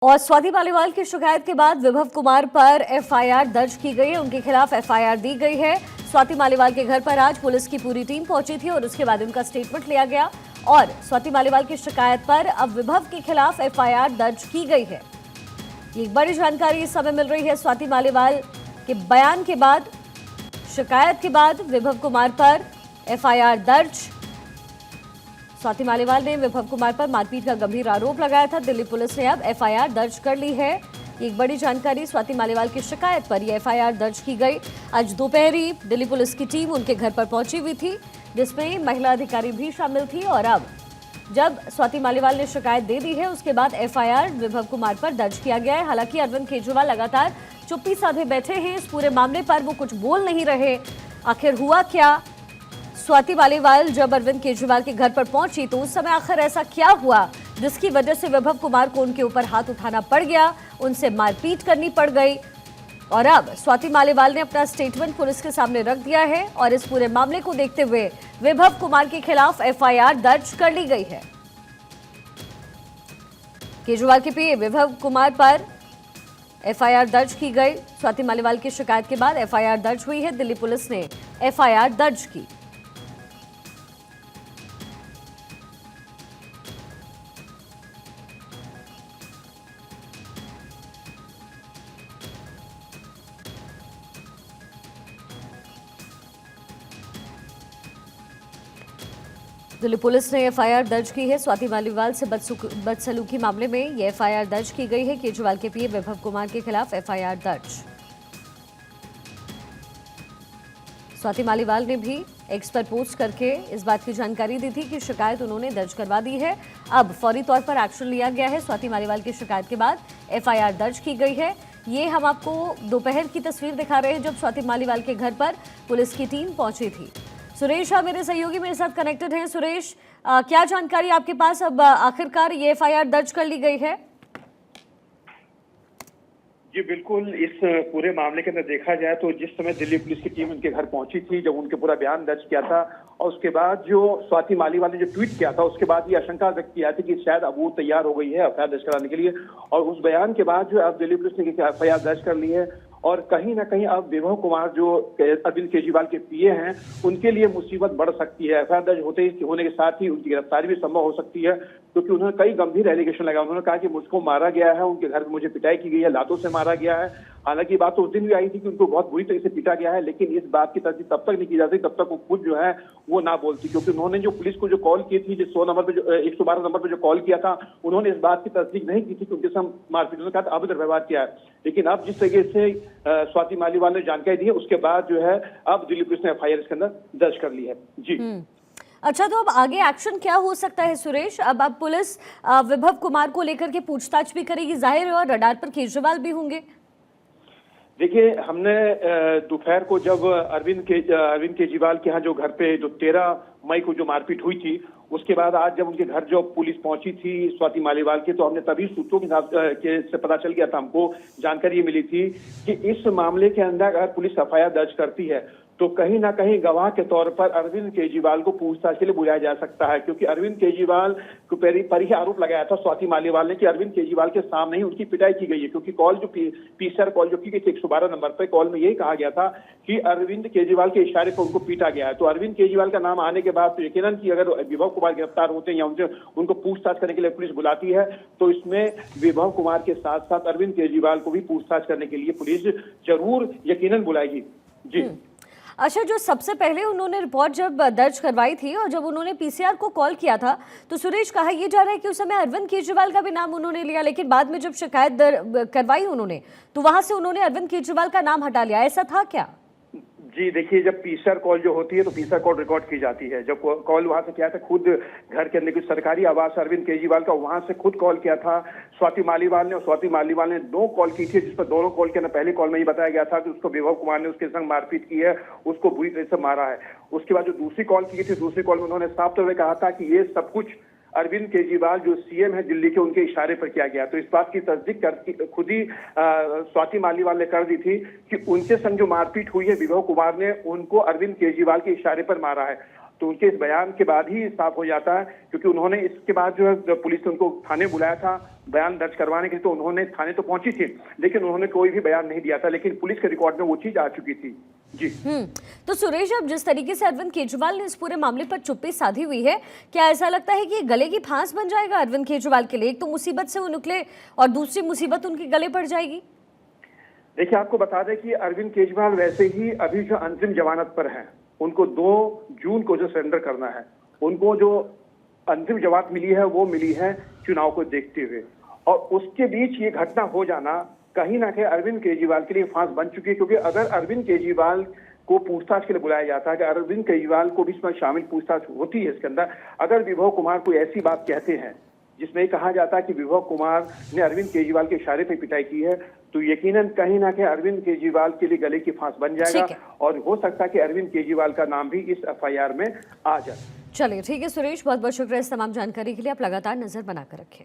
और स्वाति मालीवाल की शिकायत के बाद विभव कुमार पर एफआईआर दर्ज की गई है। उनके खिलाफ एफआईआर दी गई है। स्वाति मालीवाल के घर पर आज पुलिस की पूरी टीम पहुंची थी और उसके बाद उनका स्टेटमेंट लिया गया और स्वाति मालीवाल की शिकायत पर अब विभव के खिलाफ एफआईआर दर्ज की गई है। एक बड़ी जानकारी इस समय मिल रही है। स्वाति मालीवाल के बयान के बाद, शिकायत के बाद विभव कुमार पर एफआईआर दर्ज। स्वाति मालीवाल ने विभव कुमार पर मारपीट का गंभीर आरोप लगाया था। दिल्ली पुलिस ने अब एफआईआर दर्ज कर ली है। एक बड़ी जानकारी, स्वाति मालीवाल की शिकायत पर यह एफआईआर दर्ज की गई। आज दोपहरी दिल्ली पुलिस की टीम उनके घर पर पहुंची हुई थी, जिसमें महिला अधिकारी भी शामिल थी। और अब जब स्वाति मालीवाल ने शिकायत दे दी है, उसके बाद एफआईआर विभव कुमार पर दर्ज किया गया है। हालांकि अरविंद केजरीवाल लगातार चुप्पी साधे बैठे हैं इस पूरे मामले पर, वो कुछ बोल नहीं रहे। आखिर हुआ क्या? स्वाति मालीवाल जब अरविंद केजरीवाल के घर पर पहुंची तो उस समय आखिर ऐसा क्या हुआ जिसकी वजह से विभव कुमार को उनके ऊपर हाथ उठाना पड़ गया, उनसे मारपीट करनी पड़ गई। और अब स्वाति मालीवाल ने अपना स्टेटमेंट पुलिस के सामने रख दिया है और इस पूरे मामले को देखते हुए विभव कुमार के खिलाफ एफआईआर दर्ज कर ली गई है। केजरीवाल के पीए विभव कुमार पर एफआईआर दर्ज की गई। स्वाति मालीवाल की शिकायत के बाद एफआईआर दर्ज हुई है। दिल्ली पुलिस ने एफआईआर दर्ज की। दिल्ली पुलिस ने एफआईआर दर्ज की है। स्वाति मालीवाल से बदसलूकी मामले में यह एफआईआर दर्ज की गई है। केजरीवाल के पीए विभव कुमार के खिलाफ एफआईआर दर्ज। स्वाति मालीवाल ने भी एक्स पर पोस्ट करके इस बात की जानकारी दी थी कि शिकायत उन्होंने दर्ज करवा दी है। अब फौरी तौर पर एक्शन लिया गया है। स्वाति मालीवाल की शिकायत के बाद एफआईआर दर्ज की गई है। ये हम आपको दोपहर की तस्वीर दिखा रहे हैं जब स्वाति मालीवाल के घर पर पुलिस की टीम पहुंची थी। सुरेश मेरे सहयोगी मेरे साथ कनेक्टेड हैं। सुरेश, क्या जानकारी आपके पास? अब आखिरकार ये एफआईआर दर्ज कर ली गई है? जी बिल्कुल, इस पूरे मामले के अंदर देखा जाए तो जिस समय दिल्ली पुलिस की टीम उनके घर पहुंची थी, जब उनके पूरा बयान दर्ज किया था और उसके बाद जो स्वाति मालीवाल ने जो ट्वीट किया था, उसके बाद ये आशंका व्यक्त किया थी कि शायद अब वो तैयार हो गई है एफआईआर दर्ज कराने के लिए। और उस बयान के बाद जो अब दिल्ली पुलिस ने एफआईआर दर्ज कर ली है और कहीं ना कहीं अब विभव कुमार जो अरविंद केजरीवाल के पीए हैं, उनके लिए मुसीबत बढ़ सकती है। एफआईआर दर्ज होने के साथ ही उनकी गिरफ्तारी भी संभव हो सकती है, क्योंकि उन्होंने कई गंभीर एलिगेशन लगाया। उन्होंने कहा कि मुझको मारा गया है, उनके घर में मुझे पिटाई की गई है, लातों से मारा गया है। हालांकि बात तो उस दिन भी आई थी कि उनको बहुत बुरी तरीके से पीटा गया है, लेकिन इस बात की तस्दीक तब तक नहीं की जाती तब तक वो खुद जो है वो ना बोलती, क्योंकि उन्होंने जो पुलिस को जो कॉल की थी, जो 100 नंबर पे, जो 112 नंबर पे जो कॉल किया था, उन्होंने इस बात की तस्दीक नहीं की थी कि उनके साथ मारपीट, उन्होंने कहा था अभद्र व्यवहार किया है। लेकिन अब जिस तरीके से स्वाति मालीवाल ने जानकारी दी है, उसके बाद जो है अब दिल्ली पुलिस ने एफआईआर इसके अंदर दर्ज कर ली है। जी अच्छा, तो अब आगे एक्शन क्या हो सकता है सुरेश? अब पुलिस विभव कुमार को लेकर के पूछताछ भी करेगी जाहिर है, और रडार पर केजरीवाल भी होंगे। देखिए, हमने दोपहर को जब अरविंद केजरीवाल के यहाँ जो घर पे जो 13 मई को जो मारपीट हुई थी, उसके बाद आज जब उनके घर जो पुलिस पहुंची थी स्वाति मालीवाल के, तो हमने तभी सूत्रों के से पता चल गया था, हमको जानकारी ये मिली थी कि इस मामले के अंदर अगर पुलिस एफआईआर दर्ज करती है तो कहीं ना कहीं गवाह के तौर पर अरविंद केजरीवाल को पूछताछ के लिए बुलाया जा सकता है, क्योंकि अरविंद केजरीवाल को पर ही आरोप लगाया था स्वाति मालीवाल ने कि अरविंद केजरीवाल के सामने ही उनकी पिटाई की गई है। क्योंकि कॉल जो पीसीआर कॉल जो की गई थी 112 नंबर पर, कॉल में यही कहा गया था कि अरविंद केजरीवाल के इशारे पर उनको पीटा गया है। तो अरविंद केजरीवाल का नाम आने के बाद तो यकीनन कि अगर विभव कुमार गिरफ्तार होते हैं या उनको पूछताछ करने के लिए पुलिस बुलाती है, तो इसमें विभव कुमार के साथ साथ अरविंद केजरीवाल को भी पूछताछ करने के लिए पुलिस जरूर यकीनन बुलाएगी। जी अच्छा, जो सबसे पहले उन्होंने रिपोर्ट जब दर्ज करवाई थी और जब उन्होंने पीसीआर को कॉल किया था, तो सुरेश, कहा यह जा रहा है कि उस समय अरविंद केजरीवाल का भी नाम उन्होंने लिया, लेकिन बाद में जब शिकायत करवाई उन्होंने तो वहां से उन्होंने अरविंद केजरीवाल का नाम हटा लिया, ऐसा था क्या? जी देखिए, जब पीसीआर कॉल जो होती है तो पीसीआर कॉल रिकॉर्ड की जाती है। जब कॉल वहां से किया था, खुद घर के अंदर कुछ सरकारी आवास अरविंद केजरीवाल का, वहां से खुद कॉल किया था स्वाति मालीवाल ने, और स्वाति मालीवाल ने 2 कॉल की थी, जिस पर दोनों कॉल के अंदर पहले कॉल में ही बताया गया था कि उसको विभव कुमार ने उसके संग मारपीट की है, उसको बुरी तरह से मारा है। उसके बाद जो दूसरी कॉल की थी, दूसरी कॉल में उन्होंने साफ तौर पर कहा था कि ये सब कुछ अरविंद केजरीवाल जो सीएम है दिल्ली के, उनके इशारे पर किया गया। तो इस बात की तस्दीक खुद ही स्वाति मालीवाल ने कर दी थी कि उनके संग जो मारपीट हुई है विभव कुमार ने, उनको अरविंद केजरीवाल के इशारे पर मारा है। तो उनके इस बयान के बाद ही साफ हो जाता है, क्योंकि उन्होंने इसके बाद जो है जब पुलिस ने उनको थाने बुलाया था बयान दर्ज करवाने के लिए, तो उन्होंने थाने तो पहुंची थी लेकिन उन्होंने कोई भी बयान नहीं दिया था, लेकिन पुलिस के रिकॉर्ड में वो चीज आ चुकी थी। जी। तो सुरेश, अब जिस तरीके से अरविंद केजरीवाल ने इस पूरे मामले पर चुप्पी साधी हुई है, क्या ऐसा लगता है कि ये गले की फांस बन जाएगा अरविंद केजरीवाल के लिए? एक तो मुसीबत से वो निकले और दूसरी मुसीबत उनके गले पड़ जाएगी। देखिए, आपको बता दें कि अरविंद केजरीवाल वैसे ही अभी जो अंतिम जमानत पर हैं, उनको 2 जून को जो सरेंडर करना है, उनको जो अंतिम जमानत मिली है वो मिली है चुनाव को देखते हुए, और उसके बीच ये घटना हो जाना कहीं ना कहीं अरविंद केजरीवाल के लिए फांस बन चुकी है। क्योंकि अगर अरविंद केजरीवाल को पूछताछ के लिए बुलाया जाता है, कि अरविंद केजरीवाल को भी इसमें शामिल पूछताछ होती है इसके अंदर, अगर विभव कुमार कोई ऐसी बात कहते हैं जिसमें कहा जाता है कि विभव कुमार ने अरविंद केजरीवाल के इशारे पर पिटाई की है, तो यकीनन कहीं ना कहीं अरविंद केजरीवाल के लिए गले की फांस बन जाएगा, और हो सकता है कि अरविंद केजरीवाल का नाम भी इस एफआईआर में आ जाए। चलिए ठीक है सुरेश, बहुत बहुत शुक्रिया इस तमाम जानकारी के लिए। आप लगातार नजर बनाकर रखें।